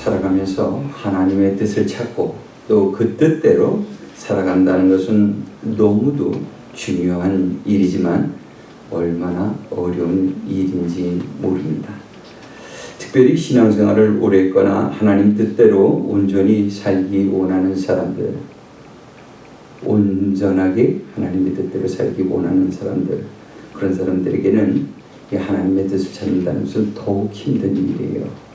살아가면서 하나님의 뜻을 찾고 또 그 뜻대로 살아간다는 것은 너무도 중요한 일이지만 얼마나 어려운 일인지 모릅니다. 특별히 신앙생활을 오래 했거나 하나님 뜻대로 온전히 살기 원하는 사람들, 온전하게 하나님의 뜻대로 살기 원하는 사람들, 그런 사람들에게는 이 하나님의 뜻을 찾는다는 것은 더욱 힘든 일이에요.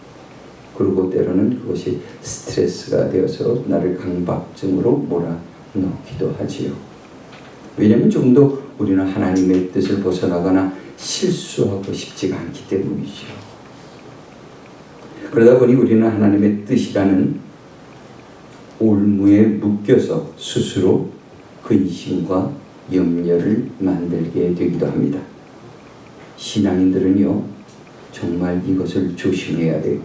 그리고 때로는 그것이 스트레스가 되어서 나를 강박증으로 몰아넣기도 하지요. 왜냐하면 조금 더 우리는 하나님의 뜻을 벗어나거나 실수하고 싶지가 않기 때문이죠. 그러다 보니 우리는 하나님의 뜻이라는 올무에 묶여서 스스로 근심과 염려를 만들게 되기도 합니다. 신앙인들은요, 정말 이것을 조심해야 돼요.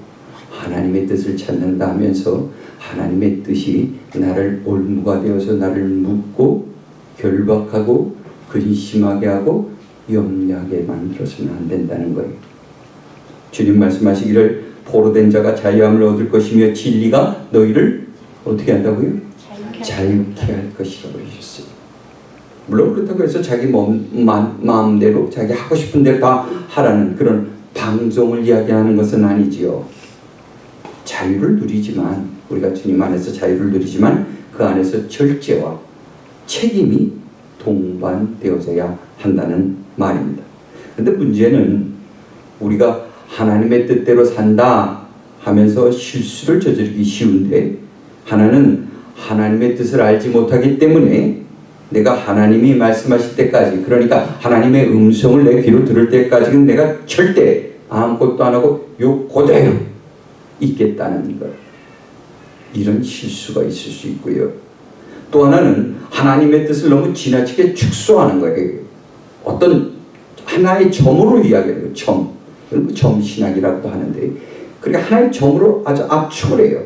하나님의 뜻을 찾는다 하면서 하나님의 뜻이 나를 올무가 되어서 나를 묶고 결박하고 근심하게 하고 염려하게 만들어서는 안 된다는 거예요. 주님 말씀하시기를 포로된 자가 자유함을 얻을 것이며 진리가 너희를 어떻게 한다고요? 자유케 할 것이라고 하셨어요. 물론 그렇다고 해서 자기 마음대로 자기 하고 싶은 대로 다 하라는 그런 방종을 이야기하는 것은 아니지요. 자유를 누리지만, 우리가 주님 안에서 자유를 누리지만 그 안에서 절제와 책임이 동반되어져야 한다는 말입니다. 그런데 문제는 우리가 하나님의 뜻대로 산다 하면서 실수를 저지르기 쉬운데, 하나는 하나님의 뜻을 알지 못하기 때문에 내가 하나님이 말씀하실 때까지, 그러니까 하나님의 음성을 내 귀로 들을 때까지는 내가 절대 아무것도 안 하고 요 그대로 있겠다는 것, 이런 실수가 있을 수 있고요. 또 하나는 하나님의 뜻을 너무 지나치게 축소하는 거예요. 어떤 하나의 점으로 이야기해요. 점 신학이라고도 하는데, 그러니까 하나의 점으로 아주 압축을 해요.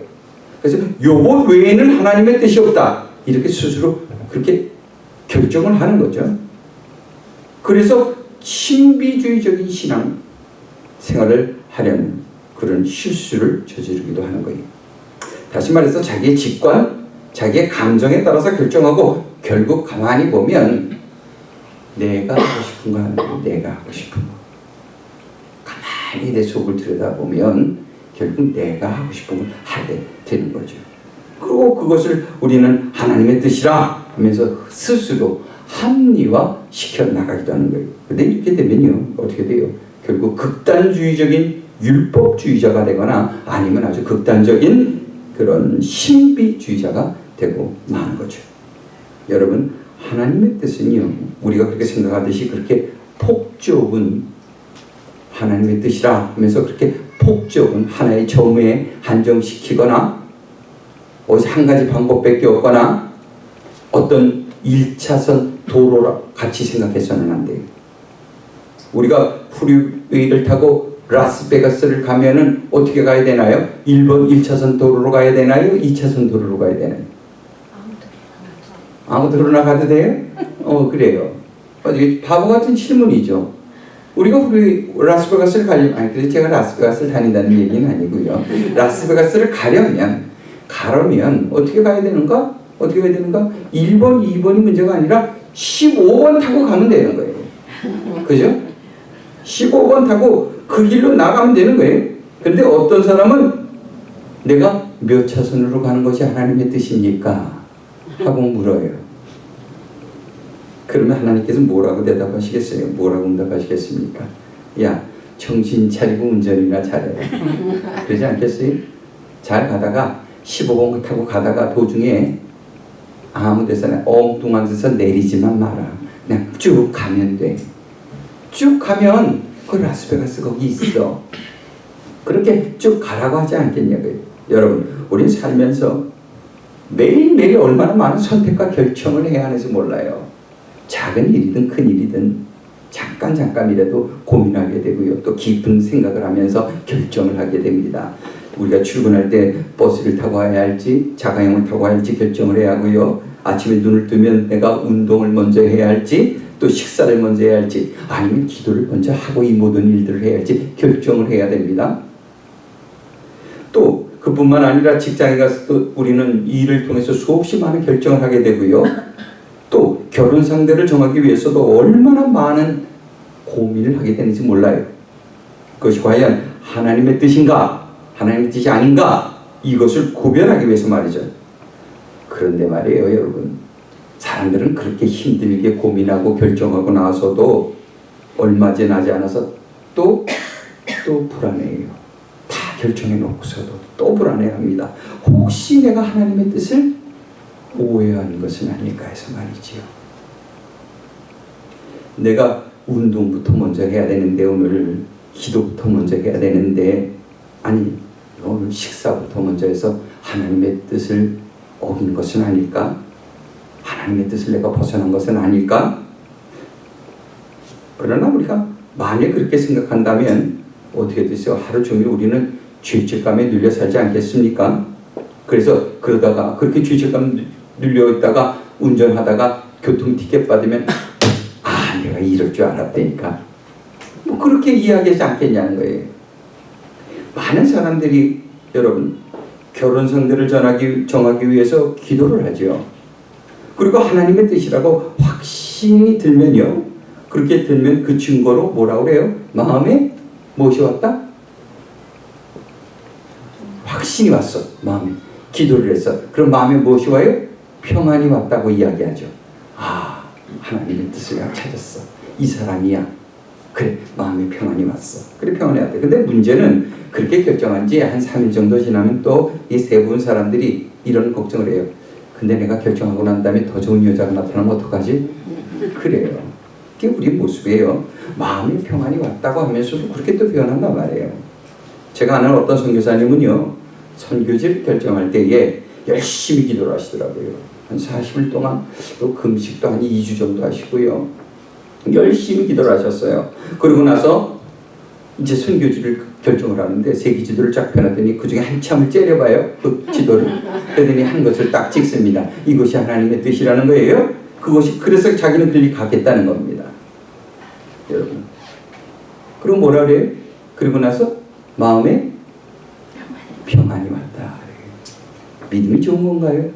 그래서 요거 외에는 하나님의 뜻이 없다, 이렇게 스스로 그렇게 결정을 하는 거죠. 그래서 신비주의적인 신앙 생활을 하려는 그런 실수를 저지르기도 하는 거예요. 다시 말해서 자기의 직관, 자기의 감정에 따라서 결정하고, 결국 가만히 보면 내가 하고 싶은 거 하는 거, 내가 하고 싶은 거. 가만히 내 속을 들여다보면 결국 내가 하고 싶은 걸 하게 되는 거죠. 그리고 그것을 우리는 하나님의 뜻이라 하면서 스스로 합리화시켜 나가기도 하는 거예요. 근데 이렇게 되면요, 어떻게 돼요? 결국 극단주의적인 율법주의자가 되거나 아니면 아주 극단적인 그런 신비주의자가 되고 마는 거죠. 여러분, 하나님의 뜻은요, 우리가 그렇게 생각하듯이 그렇게 폭 좁은 하나님의 뜻이라 하면서 그렇게 폭 좁은 하나의 점에 한정시키거나 어디서 한 가지 방법밖에 없거나 어떤 1차선 도로라 같이 생각해서는 안 돼요. 우리가 프리웨이를 타고 라스베가스를 가면은 어떻게 가야 되나요? 1번 1차선 도로로 가야 되나요? 2차선 도로로 가야 되나요? 아무 도로나 가도 돼요? 그래요. 바보 같은 질문이죠. 우리가 라스베가스를 가려면, 아니, 그래서 제가 라스베가스를 다닌다는 얘기는 아니고요. 라스베가스를 가려면 어떻게 가야 되는가? 1번, 2번이 문제가 아니라 15번 타고 가면 되는 거예요. 그죠? 15번 타고 그 길로 나가면 되는 거예요. 근데 어떤 사람은 내가 몇 차선으로 가는 것이 하나님의 뜻입니까? 하고 물어요. 그러면 하나님께서 뭐라고 대답하시겠어요? 뭐라고 응답하시겠습니까? 야, 정신 차리고 운전이나 잘해라. 그러지 않겠어요? 잘 가다가 15번 타고 가다가 도중에 아무 데서나 엉뚱한 데서 내리지만 마라. 그냥 쭉 가면 돼. 쭉 가면 그 라스베가스 거기 있어. 그렇게 쭉 가라고 하지 않겠냐고요. 여러분, 우리는 살면서 매일매일 얼마나 많은 선택과 결정을 해야 하는지 몰라요. 작은 일이든 큰 일이든 잠깐이라도 고민하게 되고요. 또 깊은 생각을 하면서 결정을 하게 됩니다. 우리가 출근할 때 버스를 타고 가야 할지 자가용을 타고 가야 할지 결정을 해야 하고요. 아침에 눈을 뜨면 내가 운동을 먼저 해야 할지 또 식사를 먼저 해야 할지 아니면 기도를 먼저 하고 이 모든 일들을 해야 할지 결정을 해야 됩니다. 또 그 그뿐만 아니라 직장에 가서 또 우리는 이 일을 통해서 수없이 많은 결정을 하게 되고요. 또 결혼 상대를 정하기 위해서도 얼마나 많은 고민을 하게 되는지 몰라요. 그것이 과연 하나님의 뜻인가, 하나님의 뜻이 아닌가, 이것을 구별하기 위해서 말이죠. 그런데 말이에요, 여러분. 사람들은 그렇게 힘들게 고민하고 결정하고 나서도 얼마 지나지 않아서 또 불안해요. 다 결정해 놓고서도 또 불안해합니다. 혹시 내가 하나님의 뜻을 오해하는 것은 아닐까 해서 말이지요. 내가 운동부터 먼저 해야 되는데, 오늘 기도부터 먼저 해야 되는데, 아니 오늘 식사부터 먼저 해서 하나님의 뜻을 어긴 것은 아닐까? 하나님의 뜻을 내가 벗어난 것은 아닐까? 그러나 우리가 만약 그렇게 생각한다면 어떻게 되세요? 하루 종일 우리는 죄책감에 눌려 살지 않겠습니까? 그래서 그러다가 그렇게 죄책감 눌려 있다가 운전하다가 교통티켓 받으면 내가 이럴 줄 알았다니까, 뭐 그렇게 이야기하지 않겠냐는 거예요. 많은 사람들이 여러분 결혼 상대를 정하기 위해서 기도를 하죠. 그리고 하나님의 뜻이라고 확신이 들면요, 그렇게 들면 그 증거로 뭐라고 그래요? 마음에 무엇이 왔다? 확신이 왔어. 마음에 기도를 했어. 그럼 마음에 무엇이 와요? 평안이 왔다고 이야기하죠. 하나님의 뜻을 내가 찾았어. 이 사람이야. 그래, 마음에 평안이 왔어. 그래, 평안이 왔다. 근데 문제는 그렇게 결정한 지 한 3일 정도 지나면 또 이 세 분 사람들이 이런 걱정을 해요. 근데 내가 결정하고 난 다음에 더 좋은 여자가 나타나면 어떡하지? 그래요. 그게 우리 모습이에요. 마음에 평안이 왔다고 하면서도 그렇게 또 표현한단 말이에요. 제가 아는 어떤 선교사님은요, 선교지를 결정할 때에 열심히 기도를 하시더라고요. 한 40일 동안 또 금식도 한 2주 정도 하시고요. 열심히 기도를 하셨어요. 그러고 나서 이제 선교지를 결정을 하는데 세 지도를 쫙 펴놨더니 그 중에 한참을 째려봐요. 그 지도를. 그러더니 한 것을 딱 찍습니다. 이것이 하나님의 뜻이라는 거예요. 그것이, 그래서 자기는 그리 가겠다는 겁니다. 여러분. 그리고 뭐라 그래요? 그리고 나서 마음에 평안이 왔다. 믿음이 좋은 건가요?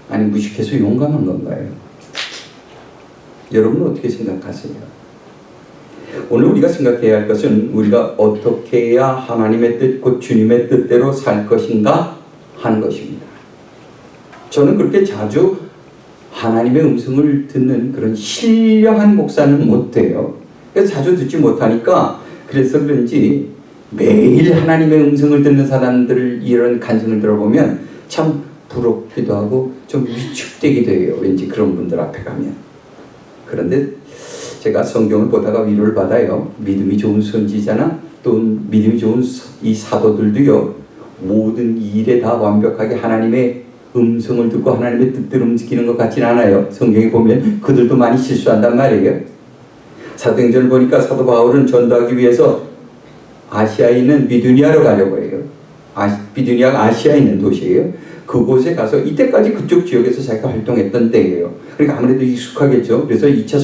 아니 무식해서 용감한 건가요? 여러분은 어떻게 생각하세요? 오늘 우리가 생각해야 할 것은 우리가 어떻게 해야 하나님의 뜻, 곧 주님의 뜻대로 살 것인가 하는 것입니다. 저는 그렇게 자주 하나님의 음성을 듣는 그런 신령한 목사는 못해요. 그래서 자주 듣지 못하니까, 그래서 그런지 매일 하나님의 음성을 듣는 사람들을 이런 간증을 들어보면 참 부럽기도 하고 좀 위축되기도 해요. 왠지 그런 분들 앞에 가면. 그런데 제가 성경을 보다가 위로를 받아요. 믿음이 좋은 선지자나 또 믿음이 좋은 이 사도들도요, 모든 일에 다 완벽하게 하나님의 음성을 듣고 하나님의 뜻대로 움직이는 것 같지는 않아요. 성경에 보면 그들도 많이 실수한단 말이에요. 사도행전을 보니까 사도 바울은 전도하기 위해서 아시아에 있는 비두니아로 가려고 해요. 비두니아가 아시아에 있는 도시예요. 그곳에 가서 이때까지 그쪽 지역에서 자기가 활동했던 때예요. 그러니까 아무래도 익숙하겠죠. 그래서 1차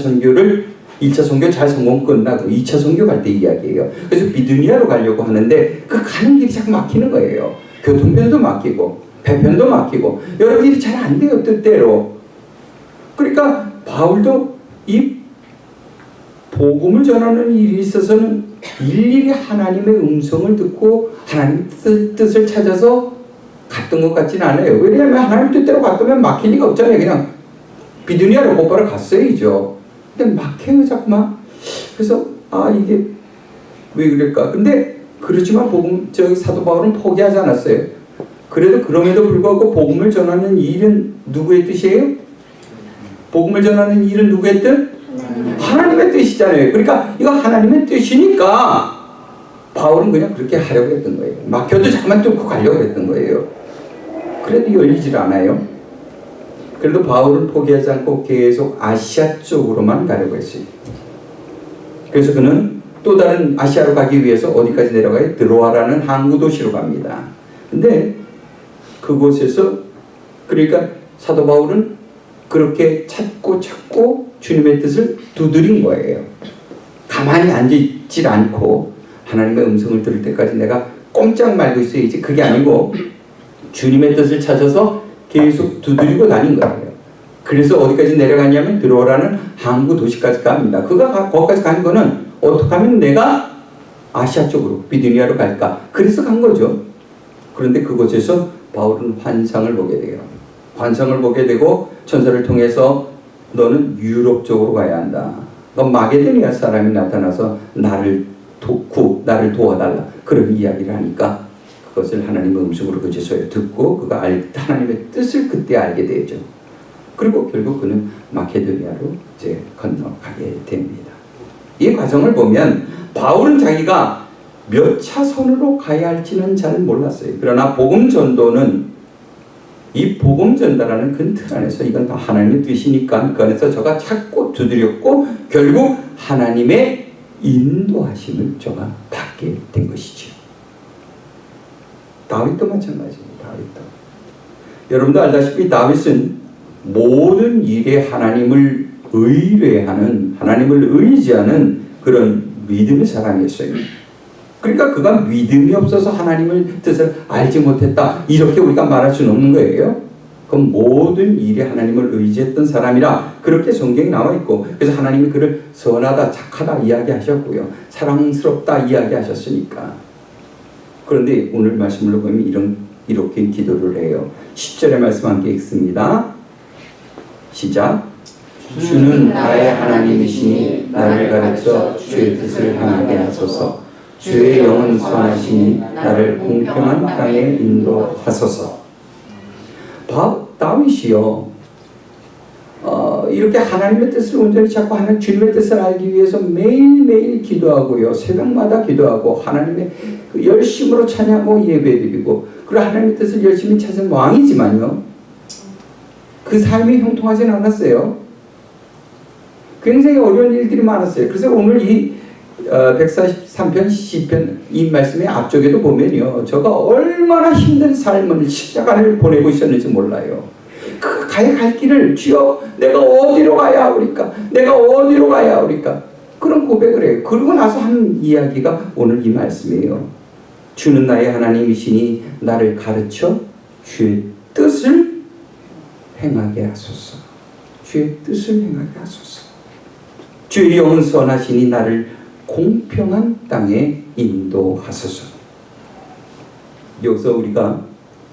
선교 잘 성공 끝나고 2차 선교 갈 때 이야기예요. 그래서 비두니아로 가려고 하는데 그 가는 길이 자꾸 막히는 거예요. 교통편도 막히고 배편도 막히고 여러 일이 잘 안 돼요, 뜻대로. 그러니까 바울도 이 복음을 전하는 일이 있어서는 일일이 하나님의 음성을 듣고 하나님의 뜻을 찾아서 갔던 것 같지는 않아요. 왜냐하면 하나님 뜻대로 갔다면 막힐 리가 없잖아요. 그냥 비두니아로 곧바로 갔어야죠. 근데 막혀요, 자꾸만. 그래서 이게 왜 그럴까? 근데 그렇지만 사도 바울은 포기하지 않았어요. 그럼에도 불구하고 복음을 전하는 일은 누구의 뜻이에요? 복음을 전하는 일은 누구의 뜻? 하나님의 뜻이잖아요. 그러니까 이거 하나님의 뜻이니까 바울은 그냥 그렇게 하려고 했던 거예요. 막혀도 자꾸만 뚫고 가려고 했던 거예요. 그래도 열리질 않아요. 그래도 바울은 포기하지 않고 계속 아시아 쪽으로만 가려고 했어요. 그래서 그는 또 다른 아시아로 가기 위해서 어디까지 내려가요? 드로아라는 항구 도시로 갑니다. 근데 그곳에서, 그러니까 사도 바울은 그렇게 찾고 주님의 뜻을 두드린 거예요. 가만히 앉아있질 않고 하나님의 음성을 들을 때까지 내가 꼭 꼼짝 말고 있어야지. 그게 아니고 주님의 뜻을 찾아서 계속 두드리고 다닌 거예요. 그래서 어디까지 내려갔냐면 드로아라는 항구 도시까지 갑니다. 그가 거기까지 간 거는 어떻게 하면 내가 아시아 쪽으로 비두니아로 갈까? 그래서 간 거죠. 그런데 그곳에서 바울은 환상을 보게 돼요. 환상을 보게 되고 천사를 통해서 너는 유럽 쪽으로 가야 한다. 마게도니아 사람이 나타나서 나를 도와달라. 그런 이야기를 하니까 그것을 하나님의 음성으로 그제서야 듣고 그가 하나님의 뜻을 그때 알게 되죠. 그리고 결국 그는 마케도니아로 이제 건너가게 됩니다. 이 과정을 보면 바울은 자기가 몇 차선으로 가야 할지는 잘 몰랐어요. 그러나 복음 전도는 이 복음 전달하는 큰 틀 안에서 이건 다 하나님의 뜻이니까 그 안에서 저가 찾고 두드렸고 결국 하나님의 인도하심을 저가 받게 된 것이죠. 다윗도 마찬가지입니다. 다윗도. 여러분도 알다시피 다윗은 모든 일에 하나님을 의뢰하는, 하나님을 의지하는 그런 믿음의 사람이었어요. 그러니까 그가 믿음이 없어서 하나님의 뜻을 알지 못했다, 이렇게 우리가 말할 수는 없는 거예요. 그 모든 일에 하나님을 의지했던 사람이라 그렇게 성경에 나와 있고, 그래서 하나님이 그를 선하다, 착하다 이야기하셨고요, 사랑스럽다 이야기하셨으니까. 그런데 오늘 말씀을 보면 이렇게 기도를 해요. 10절의 말씀 함께 읽습니다. 시작. 주는 나의 하나님이시니 나를 가르쳐 주의 뜻을 행하게 하소서. 주의 영은 선하시니 나를 공평한 땅에 인도하소서. 다윗이요, 이렇게 하나님의 뜻을 온전히 찾고 하나님 주님의 뜻을 알기 위해서 매일매일 기도하고요, 새벽마다 기도하고 하나님의 그 열심으로 찬양하고 예배드리고, 그리고 하나님의 뜻을 열심히 찾은 왕이지만요, 그 삶이 형통하지는 않았어요. 굉장히 어려운 일들이 많았어요. 그래서 오늘 이 143편 시편 이 말씀의 앞쪽에도 보면요, 저가 얼마나 힘든 삶을 십자가를 보내고 있었는지 몰라요. 그 가야 갈 길을, 주여 내가 어디로 가야 하오리까, 내가 어디로 가야 하오리까, 그런 고백을 해요. 그러고 나서 한 이야기가 오늘 이 말씀이에요. 주는 나의 하나님이시니 나를 가르쳐 주의 뜻을 행하게 하소서. 주의 뜻을 행하게 하소서. 주의 영은 선하시니 나를 공평한 땅에 인도하소서. 여기서 우리가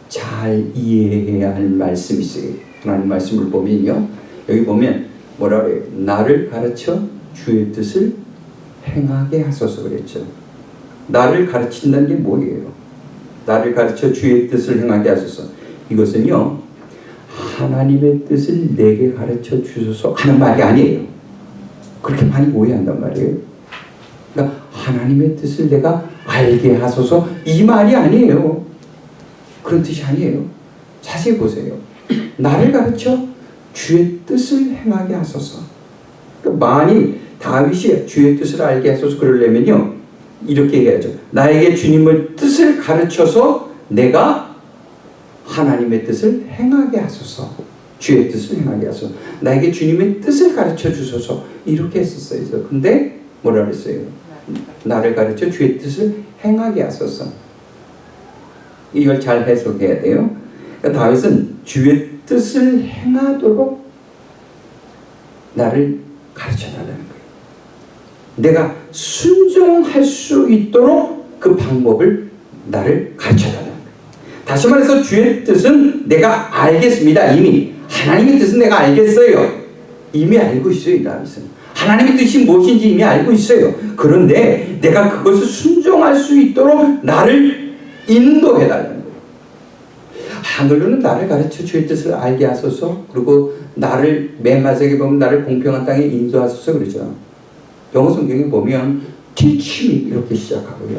잘 이해해야 할 말씀이 있어요. 하나님 말씀을 보면요, 여기 보면 뭐라 그래요? 나를 가르쳐 주의 뜻을 행하게 하소서 그랬죠. 나를 가르친다는 게 뭐예요? 나를 가르쳐 주의 뜻을 행하게 하소서. 이것은요, 하나님의 뜻을 내게 가르쳐 주소서 하는 말이 아니에요. 그렇게 많이 오해한단 말이에요. 그러니까 하나님의 뜻을 내가 알게 하소서 이 말이 아니에요. 그런 뜻이 아니에요. 자세히 보세요. 나를 가르쳐 주의 뜻을 행하게 하소서. 그러니까 많이 다윗이 주의 뜻을 알게 하소서 그러려면요, 이렇게 해야죠. 나에게 주님의 뜻을 가르쳐서 내가 하나님의 뜻을 행하게 하소서. 주의 뜻을 행하게 하소서. 나에게 주님의 뜻을 가르쳐 주소서. 이렇게 했었어요. 근데 뭐라 그랬어요? 나를 가르쳐 주의 뜻을 행하게 하소서. 이걸 잘 해석해야 돼요. 그러니까 다윗은 주의 뜻을 행하도록 나를 가르쳐 달라는 거예요. 내가 순종할 수 있도록 그 방법을 나를 가르쳐 달라는 거예요. 다시 말해서 주의 뜻은 내가 알겠습니다. 이미 하나님의 뜻은 내가 알겠어요. 이미 알고 있어요. 다윗은 하나님의 뜻이 무엇인지 이미 알고 있어요. 그런데 내가 그것을 순종할 수 있도록 나를 인도해 달라는 거예요. 한글로는 나를 가르쳐 주의 뜻을 알게 하소서, 그리고 나를 맨 마지막에 보면 나를 공평한 땅에 인도하소서 그러죠. 영어 성경에 보면 teach me 이렇게 시작하고요,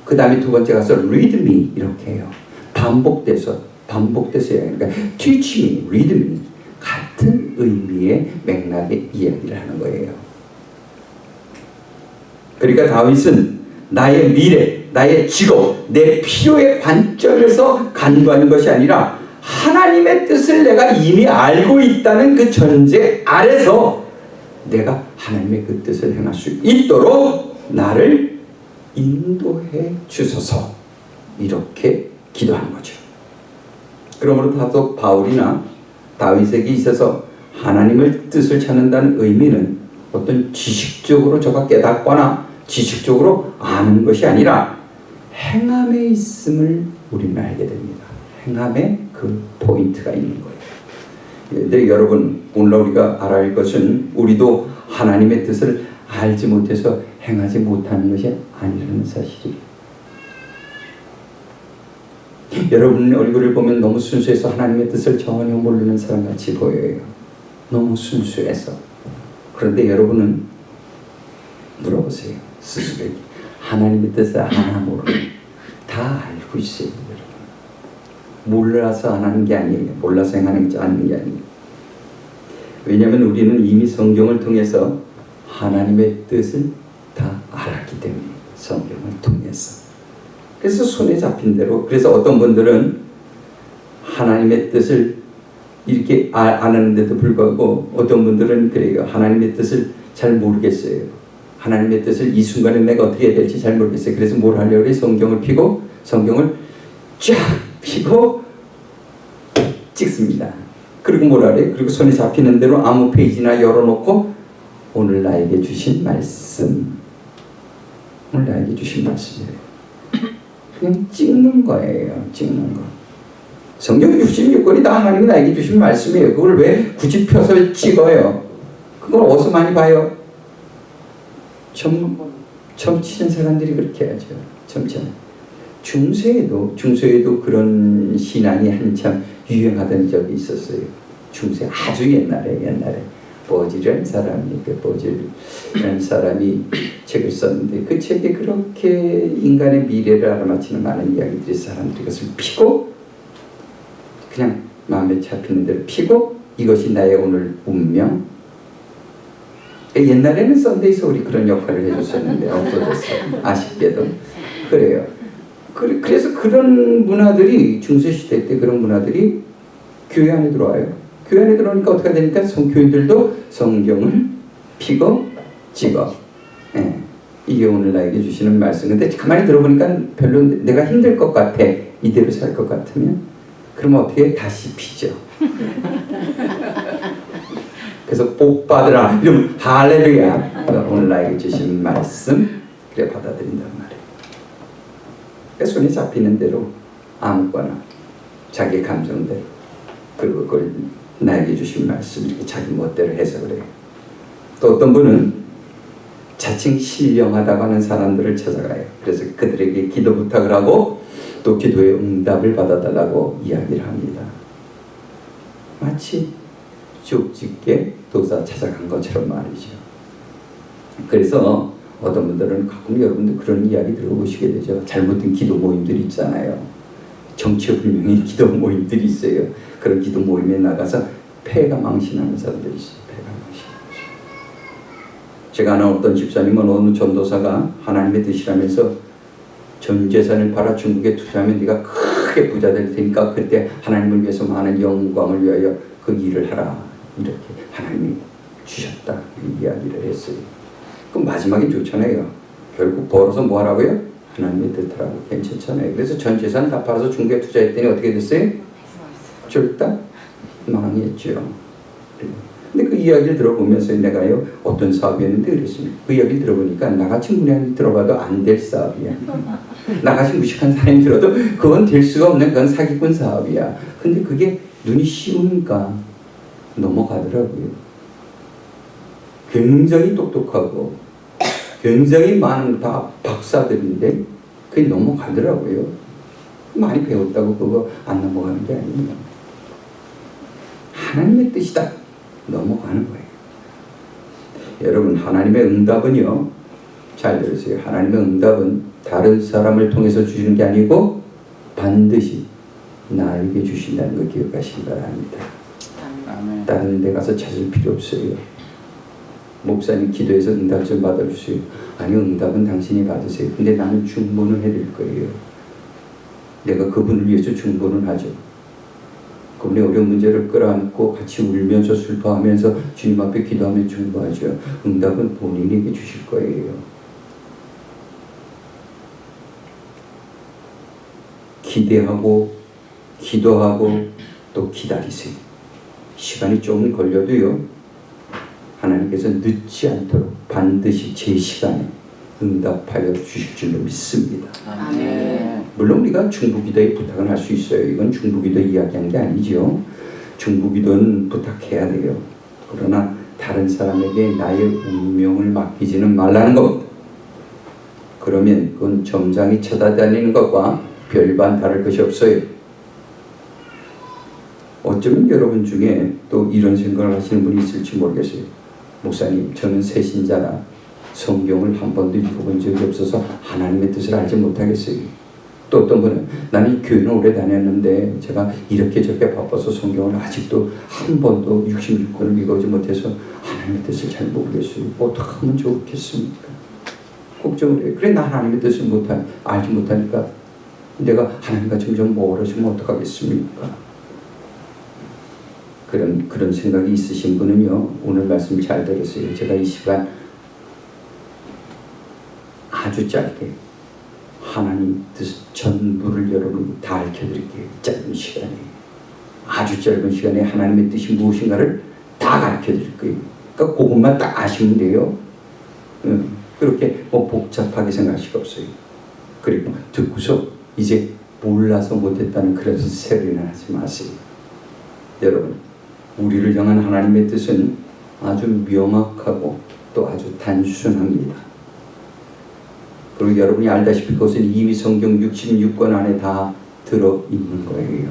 그 다음에 두 번째 가서 read me 이렇게 해요. 반복돼서 해요. 그러니까 teach me, read me 같은 의미의 맥락의 이야기를 하는 거예요. 그러니까 다윗은 나의 미래, 나의 직업, 내 필요의 관점에서 간구하는 것이 아니라 하나님의 뜻을 내가 이미 알고 있다는 그 전제 아래서 내가 하나님의 그 뜻을 행할 수 있도록 나를 인도해 주소서. 이렇게 기도하는 거죠. 그러므로 다소 바울이나 다윗에게 있어서 하나님의 뜻을 찾는다는 의미는 어떤 지식적으로 저가 깨닫거나 지식적으로 아는 것이 아니라 행함에 있음을 우리는 알게 됩니다. 행함에 그 포인트가 있는 거예요. 근데 여러분, 오늘 우리가 알아야 할 것은 우리도 하나님의 뜻을 알지 못해서 행하지 못하는 것이 아니라는 사실이에요. 여러분 얼굴을 보면 너무 순수해서 하나님의 뜻을 전혀 모르는 사람같이 보여요. 너무 순수해서. 그런데 여러분은 물어보세요. 스스로에게. 하나님의 뜻을 하나 모르는, 다 알고 있어요. 여러분. 몰라서 안 하는 게 아니에요. 몰라서 행하는 게 아니에요. 왜냐하면 우리는 이미 성경을 통해서 하나님의 뜻을 다 알았기 때문에, 성경을 통해서. 그래서 손에 잡힌 대로. 그래서 어떤 분들은 하나님의 뜻을 이렇게 아는데도 불구하고 어떤 분들은 그래요. 하나님의 뜻을 잘 모르겠어요. 하나님의 뜻을 이 순간에 내가 어떻게 해야 될지 잘 모르겠어요. 그래서 뭘 하려고 해? 성경을 펴고 성경을 쫙 펴고 찍습니다. 그리고 뭐라 그래요? 그리고 손에 잡히는 대로 아무 페이지나 열어놓고 오늘 나에게 주신 말씀, 오늘 나에게 주신 말씀이에요. 그냥 찍는 거예요. 찍는 거. 성경 66권이 다 하나님이 나에게 주신 말씀이에요. 그걸 왜 굳이 펴서 찍어요? 그걸 어디서 많이 봐요? 점 치는 사람들이 그렇게 하죠. 점 치는. 중세에도 그런 신앙이 한참 유행하던 적이 있었어요. 중세 아주 옛날에 버질이라는 사람이 책을 썼는데 그 책에 그렇게 인간의 미래를 알아맞히는 많은 이야기들이 사람들이 그것을 피고 그냥 마음에 잡히는 대로 피고 이것이 나의 오늘 운명. 옛날에는 썬데이서 우리 그런 역할을 해줬었는데 없어졌어요. 아쉽게도. 그래요. 그래서 그런 문화들이 중세시대 때 그런 문화들이 교회 안에 들어와요. 교회 안에 들어오니까 어떻게 되니까 교인들도 성경을 피고 찍어. 예. 이게 오늘 나에게 주시는 말씀. 근데 가만히 들어보니까 별로 내가 힘들 것 같아. 이대로 살 것 같으면 그러면 어떻게 다시 피죠. 그래서 복 받으라. 이러면 할렐루야. 오늘 나에게 주신 말씀 그래 받아들인단 말이에요. 그러니까 손에 잡히는 대로 아무거나 자기 감정대로 그리고 그걸 나에게 주신 말씀 이렇게 자기 멋대로 해석을 해요. 또 어떤 분은 자칭 신령하다고 하는 사람들을 찾아가요. 그래서 그들에게 기도 부탁을 하고 또 기도의 응답을 받아달라고 이야기를 합니다. 마치 쪽집게 도사 찾아간 것처럼 말이죠. 그래서 어떤 분들은 가끔 여러분들 그런 이야기 들어보시게 되죠. 잘못된 기도 모임들이 있잖아요. 정체불명의 기도 모임들이 있어요. 그런 기도 모임에 나가서 폐가 망신하는 사람들이 있어요. 폐가 망신하는 사람. 제가 아는 어떤 집사님은 어느 전도사가 하나님의 뜻이라면서 전 재산을 팔아 중국에 투자하면 네가 크게 부자 될 테니까 그때 하나님을 위해서 많은 영광을 위하여 그 일을 하라. 이렇게 하나님이 주셨다. 이 이야기를 했어요. 그럼 마지막에 좋잖아요. 결국 벌어서 뭐 하라고요? 하나님의 뜻하라고. 괜찮잖아요. 그래서 전 재산 다 팔아서 중국에 투자했더니 어떻게 됐어요? 쫄딱 망했죠. 근데 그 이야기를 들어보면서 내가요 어떤 사업이었는데 그랬습니다. 그 이야기를 들어보니까 나같이 무례한 들어봐도 안 될 사업이야. 나같이 무식한 사람이 들어도 그건 될 수가 없는 그건 사기꾼 사업이야. 근데 그게 눈이 쉬우니까 넘어가더라고요. 굉장히 똑똑하고 굉장히 많은 다 박사들인데 그게 넘어가더라고요. 많이 배웠다고 그거 안 넘어가는 게 아니에요. 하나님의 뜻이다. 넘어가는 거예요. 여러분 하나님의 응답은요. 잘 들으세요. 하나님의 응답은 다른 사람을 통해서 주시는 게 아니고 반드시 나에게 주신다는 걸 기억하시기 바랍니다. 아멘. 다른 데 가서 찾을 필요 없어요. 목사님 기도해서 응답 좀 받아주세요. 아니요, 응답은 당신이 받으세요. 근데 나는 중보는 해드릴 거예요. 내가 그분을 위해서 중보는 하죠. 그분의 어려운 문제를 끌어안고 같이 울면서 슬퍼하면서 주님 앞에 기도하며 중보하죠. 응답은 본인에게 주실 거예요. 기대하고 기도하고 또 기다리세요. 시간이 조금 걸려도요, 하나님께서 늦지 않도록 반드시 제 시간에 응답하여 주실 줄로 믿습니다. 아멘. 물론 우리가 중보기도에 부탁을 할 수 있어요. 이건 중보기도 이야기한 게 아니죠. 중보기도는 부탁해야 돼요. 그러나 다른 사람에게 나의 운명을 맡기지는 말라는 겁니다. 그러면 그건 점장이 쳐다다니는 것과 별반 다를 것이 없어요. 어쩌면 여러분 중에 또 이런 생각을 하시는 분이 있을지 모르겠어요. 목사님, 저는 새신자라 성경을 한 번도 읽어본 적이 없어서 하나님의 뜻을 알지 못하겠어요. 또 어떤 분은 나는 교회는 오래 다녔는데 제가 이렇게 저렇게 바빠서 성경을 아직도 한 번도 66권을 읽어보지 못해서 하나님의 뜻을 잘 모르겠어요. 어떻게 하면 좋겠습니까? 걱정을 해요. 그래, 나 하나님의 뜻을 알지 못하니까 내가 하나님과 점점 멀어지면 어떡하겠습니까? 그런 생각이 있으신 분은요, 오늘 말씀 잘 들으세요. 제가 이 시간 아주 짧게 하나님 뜻 전부를 여러분 다 알려드릴게요. 짧은 시간에, 아주 짧은 시간에 하나님의 뜻이 무엇인가를 다 가르쳐드릴 거예요. 그러니까 그것만 딱 아시면 돼요. 그렇게 뭐 복잡하게 생각할 필요 없어요. 그리고 듣고서 이제 몰라서 못했다는 그런 세리는 하지 마세요. 여러분, 우리를 향한 하나님의 뜻은 아주 명확하고 또 아주 단순합니다. 그리고 여러분이 알다시피 그것은 이미 성경 66권 안에 다 들어있는 거예요.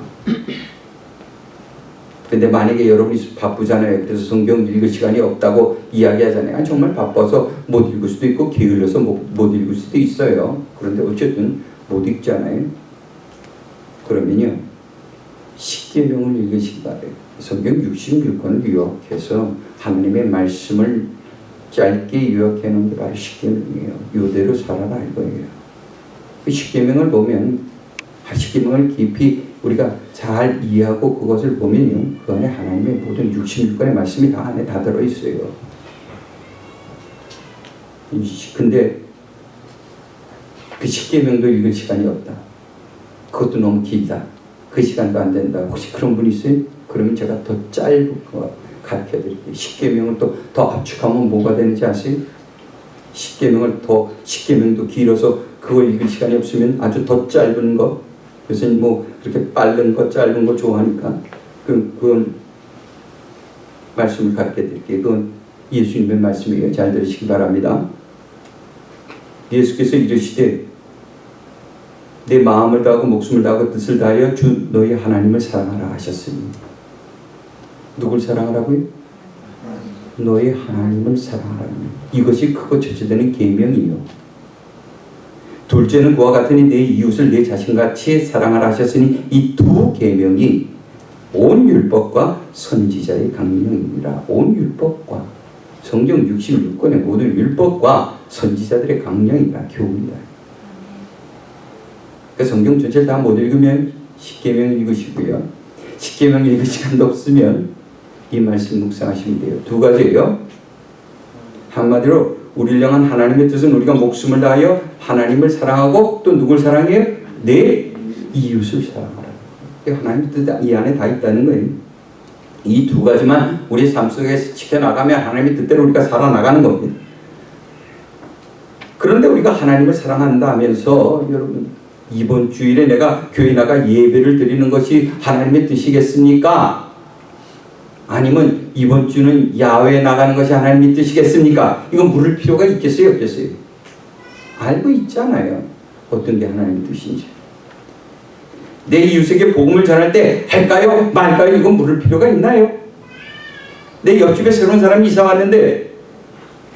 근데 만약에 여러분이 바쁘잖아요. 그래서 성경 읽을 시간이 없다고 이야기하잖아요. 정말 바빠서 못 읽을 수도 있고 게을러서 못 읽을 수도 있어요. 그런데 어쨌든 못 읽잖아요. 그러면요, 십계명을 읽으시기 바래요. 성경 66권을 요약해서 하나님의 말씀을 짧게 요약해 놓은 게 바로 십계명이에요. 이대로 살아라 이거예요. 그 십계명을 보면, 십계명을 깊이 우리가 잘 이해하고 그것을 보면요, 그 안에 하나님의 모든 66권의 말씀이 다 안에 다 들어있어요. 근데 그 십계명도 읽을 시간이 없다. 그것도 너무 길다. 그 시간도 안 된다. 혹시 그런 분 있어요? 그러면 제가 더 짧은 거 가르쳐 드릴게요. 십계명을 또 더 압축하면 뭐가 되는지 아세요? 십계명도 길어서 그걸 읽을 시간이 없으면 아주 더 짧은 거, 요새 뭐 그렇게 빠른 거 짧은 거 좋아하니까 그건 말씀을 가르쳐 드릴게요. 그건 예수님의 말씀이에요. 잘 들으시기 바랍니다. 예수께서 이르시되 내 마음을 다하고 목숨을 다하고 뜻을 다하여 주 너희 하나님을 사랑하라 하셨으니, 누굴 사랑하라고요? 너희 하나님을 사랑하라. 이것이 크고 첫째되는 계명이요. 둘째는 그와 같으니 내 이웃을 내 자신같이 사랑하라 하셨으니, 이 두 계명이 온 율법과 선지자의 강령입니다. 온 율법과 성경 66권의 모든 율법과 선지자들의 강령이다, 교훈이다. 그러니까 성경 전체를 다 못 읽으면 십계명 읽으시고요. 십계명 읽을 시간도 없으면 이 말씀 묵상하시면 돼요. 두 가지예요. 한마디로 우리를 향한 하나님의 뜻은 우리가 목숨을 다하여 하나님을 사랑하고 또 누굴 사랑해요? 내 이웃을 사랑하라. 하나님의 뜻이 이 안에 다 있다는 거예요. 이 두 가지만 우리 삶 속에서 지켜나가면 하나님의 뜻대로 우리가 살아나가는 겁니다. 그런데 우리가 하나님을 사랑한다 하면서, 여러분, 이번 주일에 내가 교회 나가 예배를 드리는 것이 하나님의 뜻이겠습니까? 아니면 이번 주는 야외에 나가는 것이 하나님의 뜻이겠습니까? 이건 물을 필요가 있겠어요, 없겠어요? 알고 있잖아요, 어떤 게 하나님의 뜻인지. 내 이웃에게 복음을 전할 때 할까요, 말까요? 이건 물을 필요가 있나요? 내 옆집에 새로운 사람이 이사 왔는데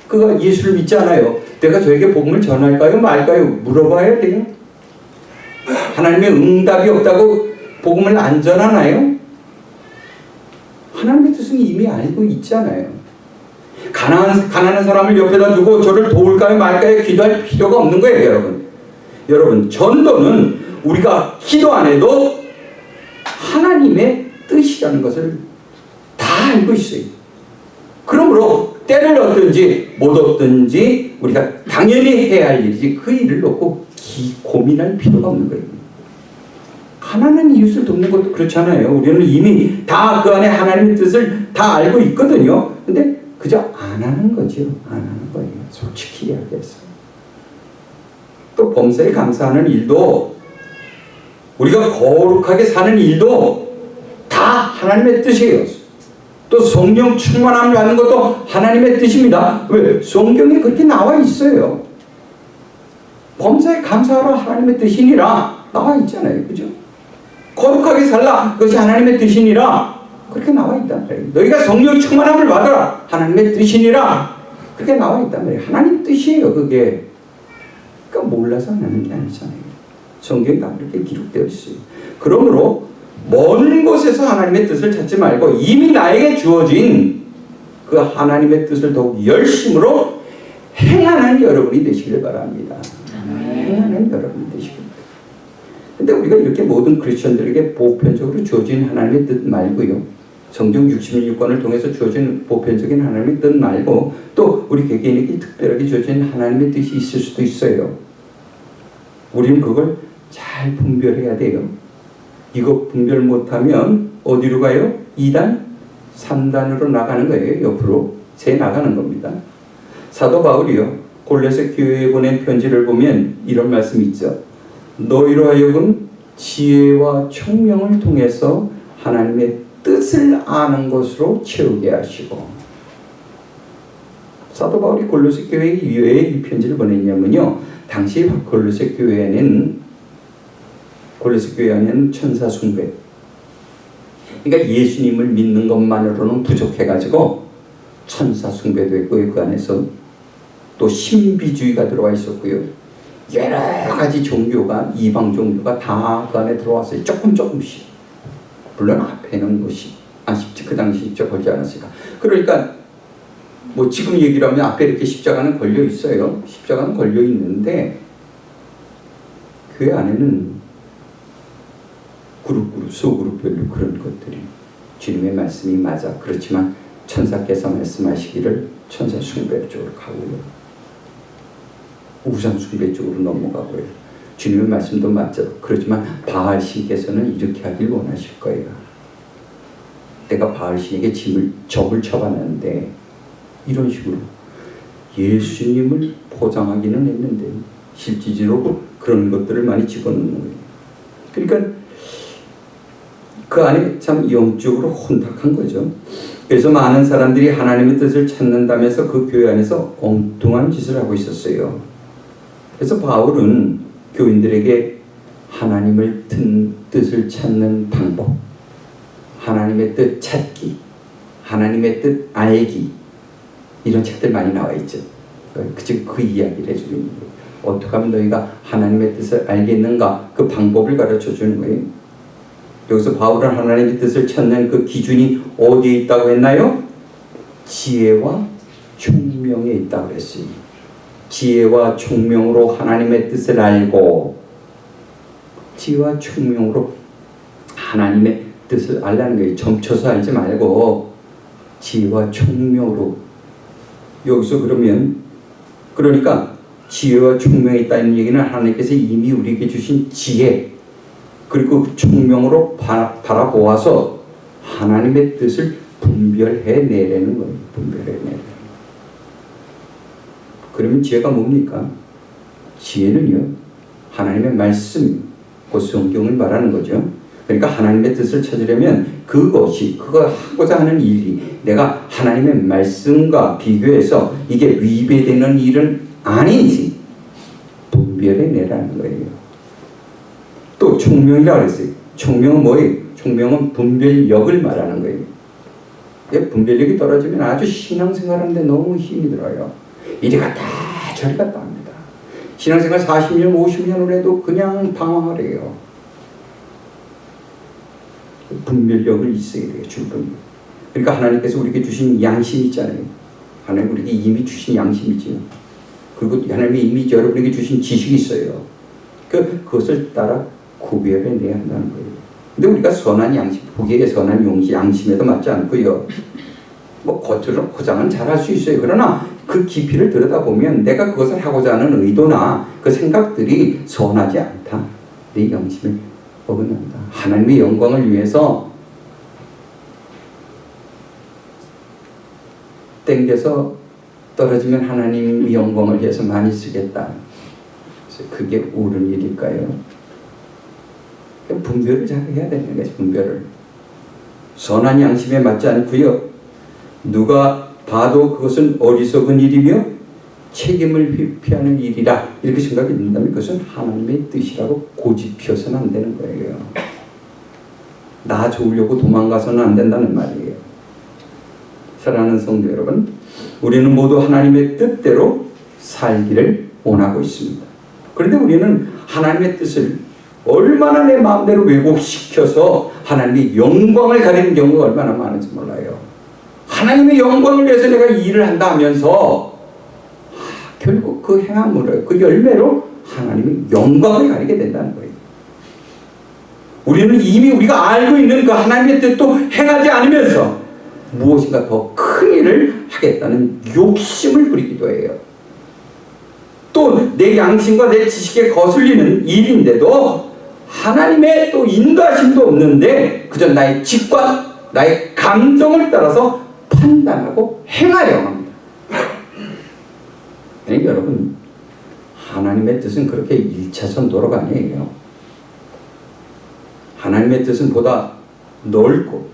그가 예수를 믿지 않아요. 내가 저에게 복음을 전할까요, 말까요? 물어봐야 돼요. 하나님의 응답이 없다고 복음을 안 전하나요? 하나님의 뜻은 이미 알고 있잖아요. 가난한 사람을 옆에다 두고 저를 도울까요, 말까요? 기도할 필요가 없는 거예요, 여러분, 전도는 우리가 기도 안 해도 하나님의 뜻이라는 것을 다 알고 있어요. 그러므로 때를 얻든지 못 얻든지 우리가 당연히 해야 할 일이지, 그 일을 놓고 고민할 필요가 없는 거예요. 하나는 이웃을 돕는 것도 그렇잖아요. 우리는 이미 다 그 안에 하나님의 뜻을 다 알고 있거든요. 근데 그저 안 하는 거죠. 안 하는 거예요. 솔직히 이야기해서. 또 범사에 감사하는 일도, 우리가 거룩하게 사는 일도 다 하나님의 뜻이에요. 또 성령 충만함을 받는 것도 하나님의 뜻입니다. 왜? 성경에 그렇게 나와 있어요. 범사에 감사하라 하나님의 뜻이니라 나와 있잖아요. 그죠? 거룩하게 살라 그것이 하나님의 뜻이니라 그렇게 나와 있단 말이에요. 너희가 성령 충만함을 받아라 하나님의 뜻이니라 그렇게 나와 있단 말이에요. 하나님 뜻이에요. 그게. 그러니까 몰라서 하는 게 아니잖아요. 성경에 다 그렇게 기록되어 있어요. 그러므로 먼 곳에서 하나님의 뜻을 찾지 말고 이미 나에게 주어진 그 하나님의 뜻을 더욱 열심으로 행하는 여러분이 되시길 바랍니다. 행하는 여러분이 되시길 바랍니다. 근데 우리가 이렇게 모든 크리스천들에게 보편적으로 주어진 하나님의 뜻 말고요. 성경 66권을 통해서 주어진 보편적인 하나님의 뜻 말고 또 우리 개개인에게 특별하게 주어진 하나님의 뜻이 있을 수도 있어요. 우리는 그걸 잘 분별해야 돼요. 이거 분별 못하면 어디로 가요? 2단, 3단으로 나가는 거예요. 옆으로 새 나가는 겁니다. 사도 바울이요. 골로새 교회에 보낸 편지를 보면 이런 말씀이 있죠. 너희로 하여금 지혜와 총명을 통해서 하나님의 뜻을 아는 것으로 채우게 하시고. 사도 바울이 골로새 교회에 왜 이 편지를 보냈냐면요. 당시 골로새 교회 안에는 천사 숭배. 그러니까 예수님을 믿는 것만으로는 부족해가지고 천사 숭배도 있고요. 그 안에서 또 신비주의가 들어와 있었고요. 여러 가지 종교가, 이방 종교가 다 그 안에 들어왔어요. 조금씩. 물론 앞에는 그 당시 십자가 걸지 않았으니까. 그러니까 뭐 지금 얘기를 하면 앞에 이렇게 십자가는 걸려 있어요. 십자가는 걸려 있는데 교회 안에는 그룹, 소그룹별로 그런 것들이 주님의 말씀이 맞아. 그렇지만 천사께서 말씀하시기를 천사 숭배 쪽으로 가고요. 우상 숭배 쪽으로 넘어가고요. 주님의 말씀도 맞죠. 그렇지만 바알 신께서는 이렇게 하길 원하실 거예요. 내가 바알 신에게 적을 쳐봤는데 이런 식으로 예수님을 포장하기는 했는데 실질적으로 그런 것들을 많이 집어넣는 거예요. 그러니까 그 안에 참 영적으로 혼탁한 거죠. 그래서 많은 사람들이 하나님의 뜻을 찾는다면서 그 교회 안에서 엉뚱한 짓을 하고 있었어요. 그래서 바울은 교인들에게 하나님의 뜻을 찾는 방법, 하나님의 뜻 찾기, 하나님의 뜻 알기, 이런 책들 많이 나와 있죠. 그 이야기를 해주는 거예요. 어떻게 하면 너희가 하나님의 뜻을 알겠는가? 그 방법을 가르쳐 주는 거예요. 여기서 바울은 하나님의 뜻을 찾는 그 기준이 어디에 있다고 했나요? 지혜와 총명에 있다고 했어요. 지혜와 총명으로 하나님의 뜻을 알고, 지혜와 총명으로 하나님의 뜻을 알라는 거예요. 점쳐서 알지 말고 지혜와 총명으로. 여기서 그러니까 지혜와 총명이 있다는 얘기는 하나님께서 이미 우리에게 주신 지혜 그리고 그 총명으로 바라보아서 하나님의 뜻을 분별해내라는 거예요. 분별해내라. 그러면 지혜가 뭡니까? 지혜는요, 하나님의 말씀, 그 성경을 말하는 거죠. 그러니까 하나님의 뜻을 찾으려면 그거 하고자 하는 일이 내가 하나님의 말씀과 비교해서 이게 위배되는 일은 아닌지 분별해내라는 거예요. 또 총명이라고 했어요. 총명은 뭐예요? 총명은 분별력을 말하는 거예요. 분별력이 떨어지면 아주 신앙생활하는데 너무 힘이 들어요. 이리 갔다 저리 갔다 합니다. 신앙생활 40년 50년을 해도 그냥 방황을 해요. 분별력을 있어야 돼요. 충분히. 그러니까 하나님께서 우리에게 주신 양심 있잖아요. 하나님 우리에게 이미 주신 양심이지요. 그리고 하나님이 이미 여러분에게 주신 지식이 있어요. 그것을 따라 구별해내야 한다는 거예요. 근데 우리가 선한 양심, 보기에 선한 양심에도 맞지 않고요. 뭐 겉으로 포장은 잘할 수 있어요. 그러나 그 깊이를 들여다보면 내가 그것을 하고자 하는 의도나 그 생각들이 선하지 않다. 내 양심에 어긋난다. 하나님의 영광을 위해서 땡겨서 떨어지면 하나님의 영광을 위해서 많이 쓰겠다. 그래서 그게 옳은 일일까요? 분별을 잘 해야 되는 거지. 분별을. 선한 양심에 맞지 않고요. 누가 봐도 그것은 어리석은 일이며 책임을 회피하는 일이라 이렇게 생각이 든다면 그것은 하나님의 뜻이라고 고집해서는 안 되는 거예요. 나 좋으려고 도망가서는 안 된다는 말이에요. 사랑하는 성도 여러분, 우리는 모두 하나님의 뜻대로 살기를 원하고 있습니다. 그런데 우리는 하나님의 뜻을 얼마나 내 마음대로 왜곡시켜서 하나님의 영광을 가리는 경우가 얼마나 많은지 몰라요. 하나님의 영광을 위해서 내가 일을 한다 하면서 결국 그 행함으로, 그 열매로 하나님의 영광을 가리게 된다는 거예요. 우리는 이미 우리가 알고 있는 그 하나님의 뜻도 행하지 않으면서 무엇인가 더 큰 일을 하겠다는 욕심을 부리기도 해요. 또 내 양심과 내 지식에 거슬리는 일인데도 하나님의 또 인도하심도 없는데 그저 나의 직관, 나의 감정을 따라서 판단하고 행하려 합니다. 네, 여러분, 하나님의 뜻은 그렇게 1차선 도로가 아니에요. 하나님의 뜻은 보다 넓고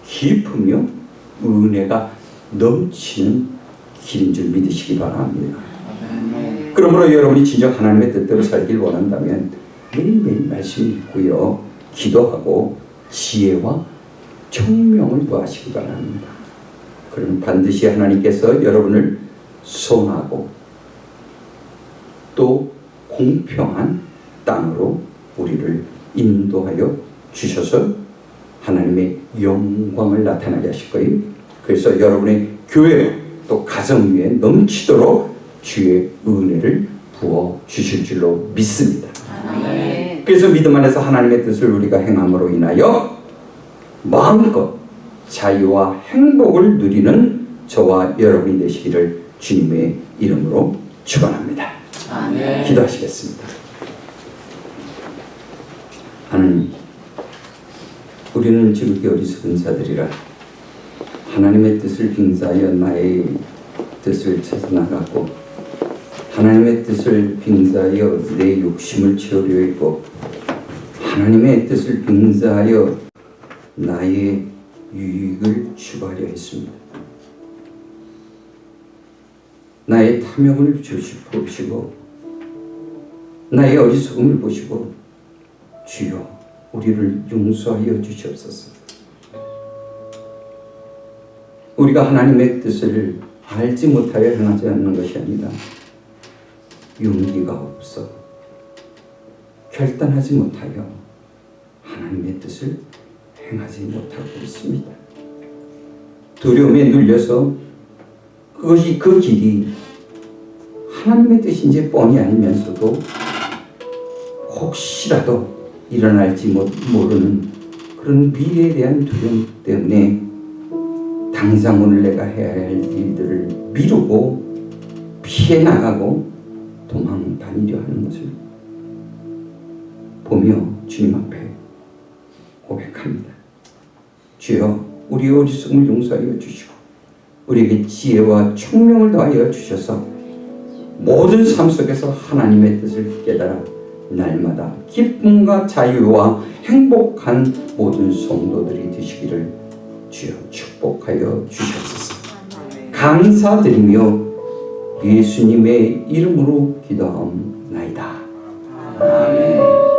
깊으며 은혜가 넘치는 길인 줄 믿으시기 바랍니다. 그러므로 여러분이 진정 하나님의 뜻대로 살길 원한다면 매일매일 말씀 읽고요, 기도하고 지혜와 총명을 구하시기 바랍니다. 그러면 반드시 하나님께서 여러분을 선하고 또 공평한 땅으로 우리를 인도하여 주셔서 하나님의 영광을 나타나게 하실 거예요. 그래서 여러분의 교회 또 가정 위에 넘치도록 주의 은혜를 부어 주실 줄로 믿습니다. 아멘. 그래서 믿음 안에서 하나님의 뜻을 우리가 행함으로 인하여 마음껏 자유와 행복을 누리는 저와 여러분이 되시기를 주님의 이름으로 축원합니다. 아멘. 기도하시겠습니다. 하나님, 우리는 지극히 어리석은 자들이라 하나님의 뜻을 빙자하여 나의 뜻을 찾아 나가고 하나님의 뜻을 빙자하여 내 욕심을 채우려 했고 하나님의 뜻을 빙자하여 나의 유익을 추구하려 했습니다. 나의 탐욕을 보시고 나의 어리석음을 보시고 주여 우리를 용서하여 주시옵소서. 우리가 하나님의 뜻을 알지 못하여 행하지 않는 것이 아니라 용기가 없어 결단하지 못하여 하나님의 뜻을 행하지 못하고 있습니다. 두려움에 눌려서 그것이 그 길이 하나님의 뜻인지 뻔히 알면서도 혹시라도 일어날지 모르는 그런 미래에 대한 두려움 때문에 당장 오늘 내가 해야 할 일들을 미루고 피해 나가고 도망 다니려 하는 것을 보며 주님 앞에 고백합니다. 주여 우리의 어리석음을 용서하여 주시고 우리에게 지혜와 총명을 더하여 주셔서 모든 삶 속에서 하나님의 뜻을 깨달아 날마다 기쁨과 자유와 행복한 모든 성도들이 되시기를 주여 축복하여 주시옵소서. 감사드리며 예수님의 이름으로 기도하옵나이다. 아멘.